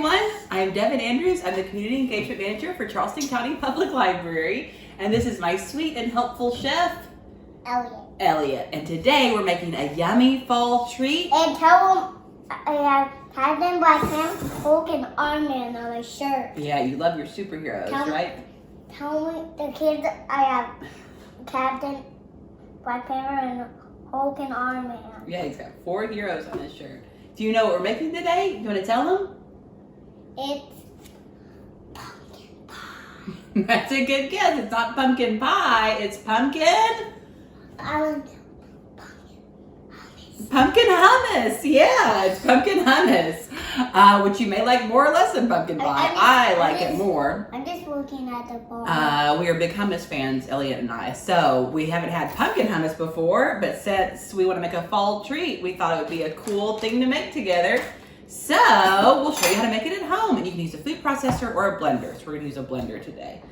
everyone. I'm Devon Andrews. I'm the Community Engagement Manager for Charleston County Public Library. And this is my sweet and helpful chef, Elliot. And today we're making a yummy fall treat. And tell them I have Captain Black Man, Hulk, and Iron Man on my shirt. Yeah, you love your superheroes, right? Tell me the kids I have Captain Black Panther and Hulk and Iron Man. Yeah, he's got 4 heroes on his shirt. Do you know what we're making today? You want to tell them? It's pumpkin pie. That's a good guess. It's not pumpkin pie. It's pumpkin Pumpkin hummus. Yeah, it's pumpkin hummus, which you may like more or less than pumpkin pie. I like it more. I'm just looking at the bowl. We are big hummus fans, Elliot and I. So we haven't had pumpkin hummus before, but since we want to make a fall treat, we thought it would be a cool thing to make together. So we'll show you how to make it at home, and you can use a food processor or a blender. So we're gonna use a blender today.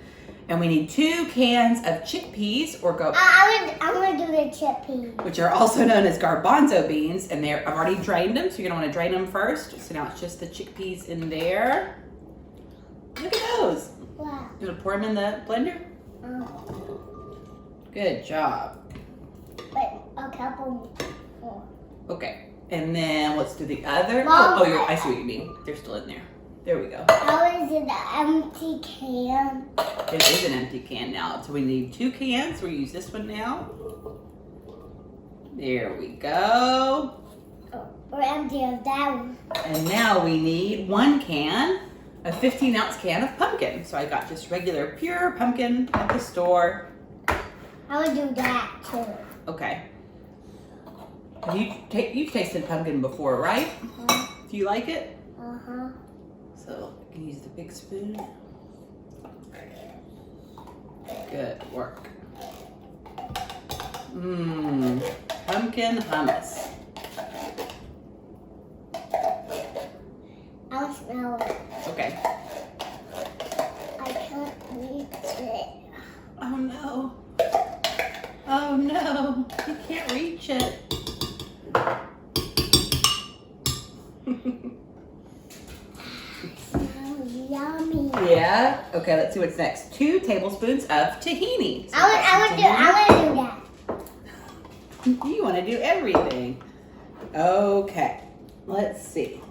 And we need 2 cans of chickpeas, or I'm gonna do the chickpeas, which are also known as garbanzo beans, and I've already drained them, so you're gonna want to drain them first. So now it's just the chickpeas in there. Look at those. Wow. You want to pour them in the blender? Good job. But a couple more. Okay, and then let's do the other. Mom, I see what you mean. They're still in there. There we go. How is it an empty can? It is an empty can now. So we need 2 cans. We'll use this one now. There we go. Oh, we're empty of that one. And now we need 1 can, a 15-ounce can of pumpkin. So I got just regular pure pumpkin at the store. I would do that too. Okay. You've tasted pumpkin before, right? Do you like it? Uh-huh. So I can use the big spoon. Good work. Pumpkin hummus. I'll smell it. Okay. I can't reach it. Oh no. Oh no. You can't reach it. Yummy. Yeah? Okay, let's see what's next. 2 tablespoons of tahini. So I want to do that. You want to do everything. Okay, let's see.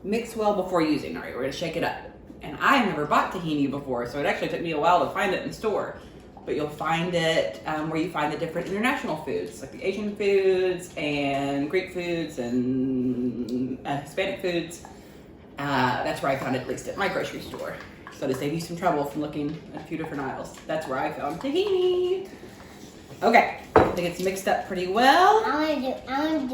Mix well before using. All right, we're going to shake it up. And I've never bought tahini before, so it actually took me a while to find it in the store. But you'll find it where you find the different international foods, like the Asian foods and Greek foods and Hispanic foods. That's where I found it, at least at my grocery store. So to save you some trouble from looking at a few different aisles, that's where I found tahini. Okay, I think it's mixed up pretty well. I want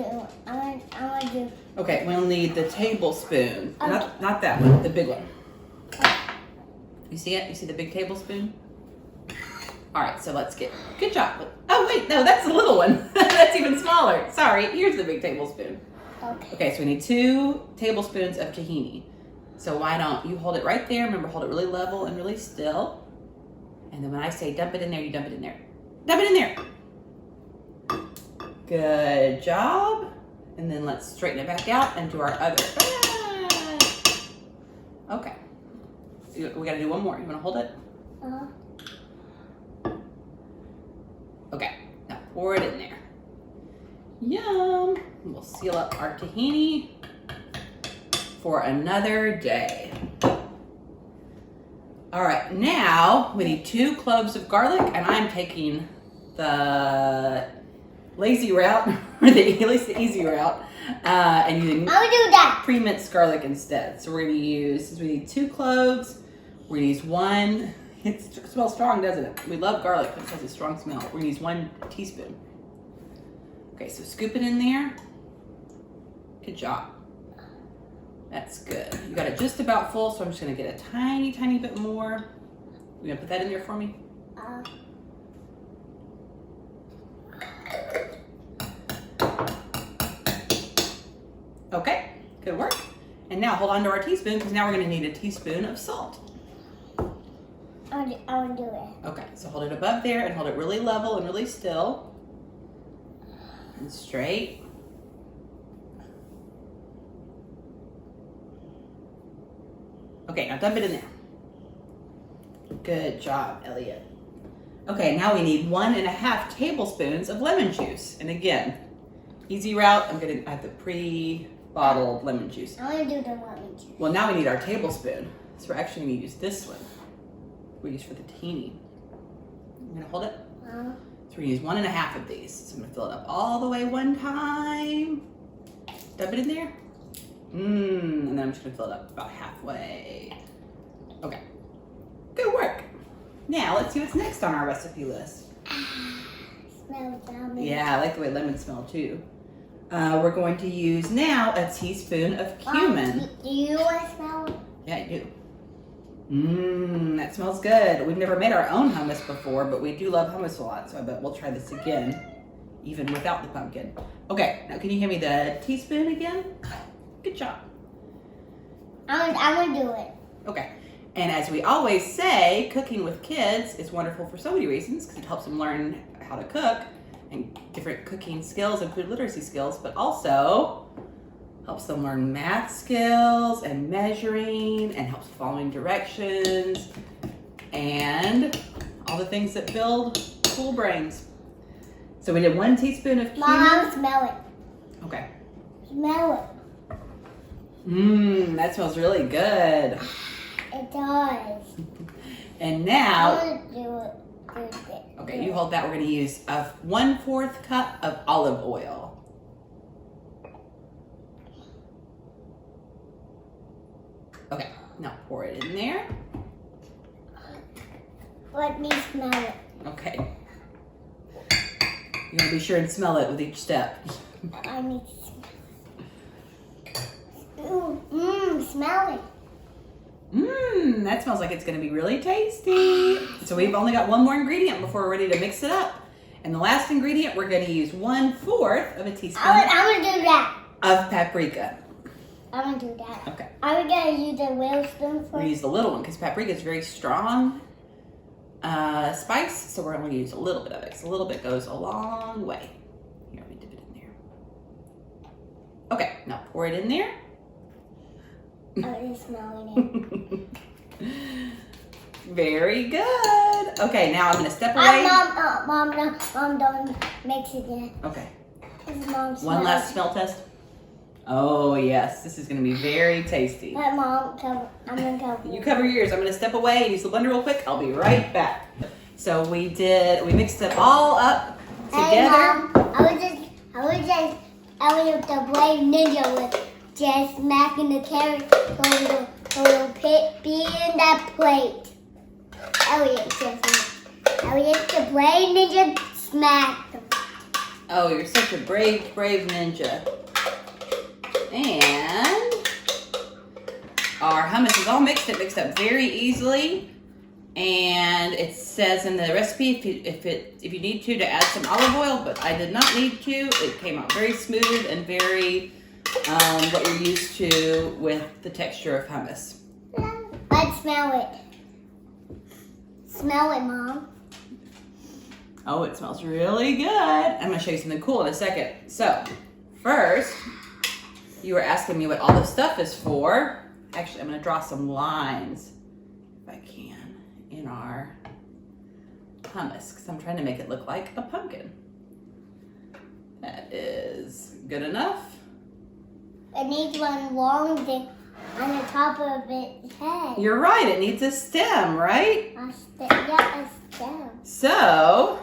to do. Okay, we'll need the tablespoon. Okay. Not that one, the big one. You see it? You see the big tablespoon? All right, so let's get, good job. Oh wait, no, that's the little one. That's even smaller. Sorry, here's the big tablespoon. Okay, so we need 2 tablespoons of tahini. So why don't you hold it right there? Remember, hold it really level and really still. And then when I say dump it in there, you dump it in there. Dump it in there. Good job. And then let's straighten it back out and do our other. Okay. We gotta do one more. You wanna hold it? Okay, now pour it in there. Yum! We'll seal up our tahini for another day. All right, now we need 2 cloves of garlic, and I'm taking the lazy route, or at least the easy route, and using I would do that. pre-minced garlic instead. So we're gonna use, since we need 2 cloves, we're gonna use 1. It smells strong, doesn't it? We love garlic because it has a strong smell. We're gonna use 1 teaspoon. Okay, so scoop it in there. Good job. That's good. You got it just about full, so I'm just gonna get a tiny, tiny bit more. You gonna put that in there for me? Okay, good work. And now hold on to our teaspoon, because now we're gonna need a teaspoon of salt. I would do it. Okay, so hold it above there and hold it really level and really still. And straight. Okay, now dump it in there. Good job, Elliot. Okay, now we need 1.5 tablespoons of lemon juice. And again, easy route, I'm gonna add the pre-bottled lemon juice. I want to do the lemon juice. Well, now we need our tablespoon. So we're actually gonna use this one. We use for the tahini. I'm gonna hold it. So we're gonna use 1.5 of these. So I'm gonna fill it up all the way one time. Dump it in there. And then I'm just gonna fill it up about halfway. Okay, good work. Now let's see what's next on our recipe list. Smells yummy. Yeah, I like the way lemons smell too. We're going to use now a teaspoon of cumin. Do you want to smell it? Yeah, I do. That smells good. We've never made our own hummus before, but we do love hummus a lot, so I bet we'll try this again, even without the pumpkin. Okay, now can you hand me the teaspoon again? Good job. I'm gonna do it. Okay, and as we always say, cooking with kids is wonderful for so many reasons, because it helps them learn how to cook and different cooking skills and food literacy skills, but also helps them learn math skills and measuring and helps following directions and all the things that build cool brains. So we did 1 teaspoon of cumin. Mom, smell it. Okay. Smell it. That smells really good. It does. And I now, want to do it. okay, you hold that. We're going to use a 1/4 cup of olive oil. Okay, now pour it in there. Let me smell it. Okay. You want to be sure and smell it with each step. I need to smell it. Smell it. That smells like it's going to be really tasty. So we've only got 1 more ingredient before we're ready to mix it up. And the last ingredient, we're going to use 1/4 of a teaspoon I'm going to do that. of paprika. I'm going to do that. Okay. Are we going to use the wheel spoon We're going to use the little one because paprika is very strong spice. So we're going to use a little bit of it. So a little bit goes a long way. Here, let me dip it in there. Okay, now pour it in there. I'm smelling it. Very good. Okay, now I'm going to step away. Mom, don't mix it yet. Okay. This is Mom's One last smell test. Oh, yes. This is going to be very tasty. Let Mom cover. I'm going to cover. You cover yours. I'm going to step away and use the blender real quick. I'll be right back. So we mixed it all up together. Hey, Mom, I was just Elliot the Blade Ninja was just smacking the carrot so it'll be in that plate. Elliot the Blade Ninja smacked them. Oh, you're such a brave ninja. And our hummus is all mixed. It mixed up very easily. And it says in the recipe if you need to add some olive oil, but I did not need to. It came out very smooth and very what you're used to with the texture of hummus. Let's smell it. Smell it, Mom. Oh, it smells really good. I'm gonna show you something cool in a second. So, first, you were asking me what all this stuff is for. Actually, I'm gonna draw some lines, if I can, in our hummus, because I'm trying to make it look like a pumpkin. That is good enough. It needs one long thing on the top of its head. You're right, it needs a stem, right? A stem. So,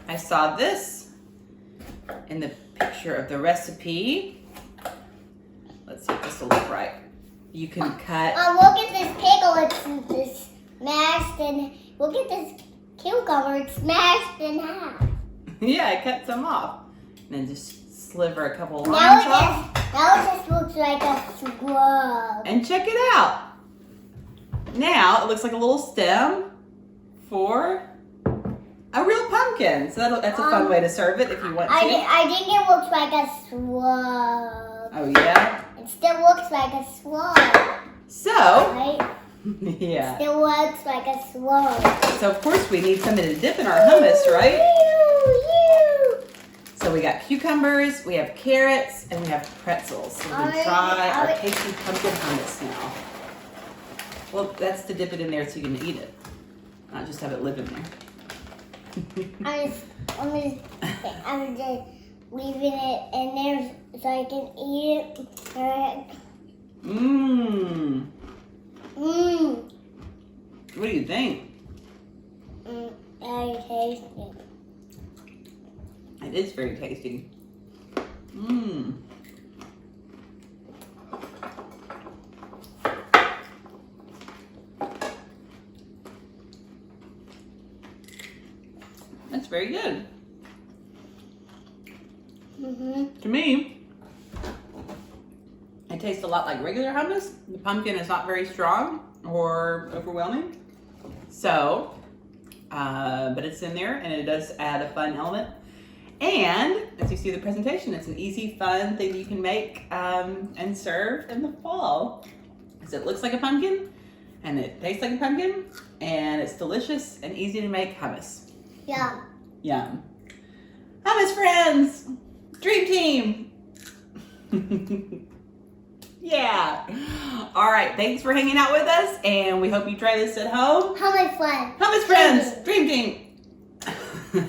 I saw this in the picture of the recipe. Let's see if this will look right. You can cut. Look at this pickle. It's smashed in. Look at this cucumber. It's smashed in half. Yeah, I cut some off. And then just sliver a couple Now lines off. Now it just looks like a scrub. And check it out. Now it looks like a little stem for a real pumpkin. So that's a fun way to serve it if you want to. I think it looks like a swab. Oh, yeah? It still looks like a swab. So, Right? yeah. It still looks like a swab. So, of course, we need something to dip in our hummus, right? So we got cucumbers, we have carrots, and we have pretzels. So we can try our tasty pumpkin hummus now. Well, that's to dip it in there so you can eat it, not just have it live in there. I'm just leaving it in there so I can eat it. Mmm. Mmm. What do you think? Very tasty. It is very tasty. Mmm. That's very good. To me, it tastes a lot like regular hummus. The pumpkin is not very strong or overwhelming. So, but it's in there and it does add a fun element. And as you see the presentation, it's an easy, fun thing you can make and serve in the fall. So it looks like a pumpkin and it tastes like a pumpkin and it's delicious and easy to make hummus. Yum. Yum. Hummus friends! Dream team! Yeah. All right, thanks for hanging out with us and we hope you try this at home. Hummus friends. Hummus friends! Dream team!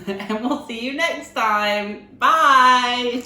And we'll see you next time. Bye!